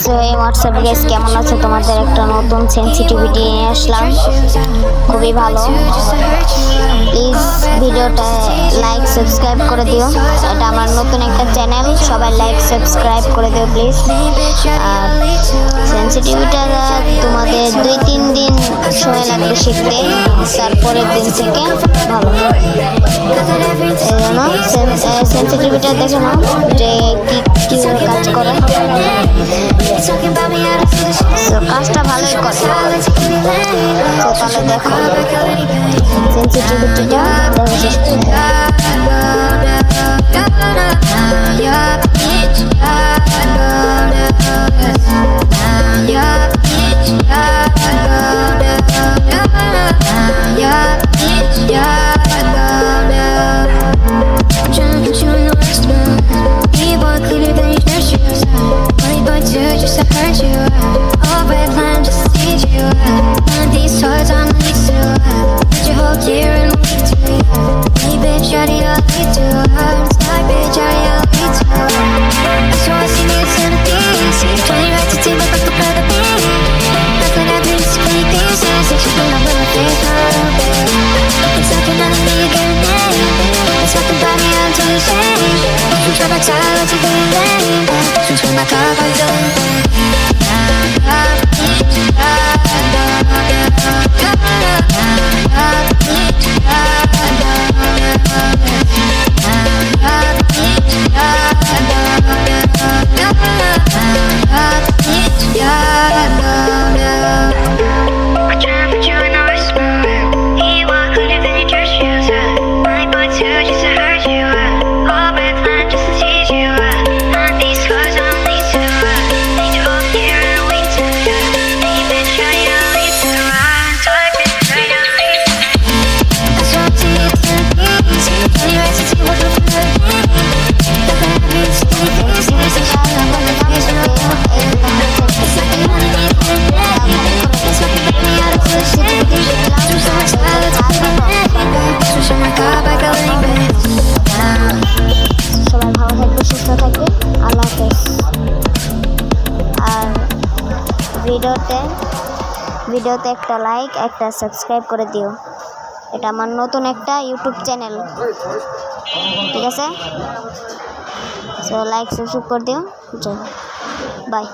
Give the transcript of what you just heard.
So এই WhatsApp guys কেমন আছে? তোমাদের একটা নতুন সেন্সিটিভিটি নিয়ে আসলাম, খুবই ভালো। প্লিজ ভিডিওটা লাইক সাবস্ক্রাইব করে দিও, এটা আমার নতুন একটা চ্যানেল, সবাই লাইক সাবস্ক্রাইব করে দিও প্লিজ। আর সেন্সিটিভিটা তোমাদের 2-3 দিন সময় লাগবে শিখতে, তারপরের দিন থেকে ভালো। এই জন্য সেন্সিটিভিটা দেখে নাও যে কীভাবে কাজ করে। কাজটা ভালোই করে, তাহলে দেখো সেন্সিটিভিটিটা ভিডিওতে একটা লাইক একটা সাবস্ক্রাইব করে দিও, এটা আমার নতুন একটা ইউটিউব চ্যানেল, ঠিক আছে? সো লাইক সাবস্ক্রাইব করে দিও, বাই।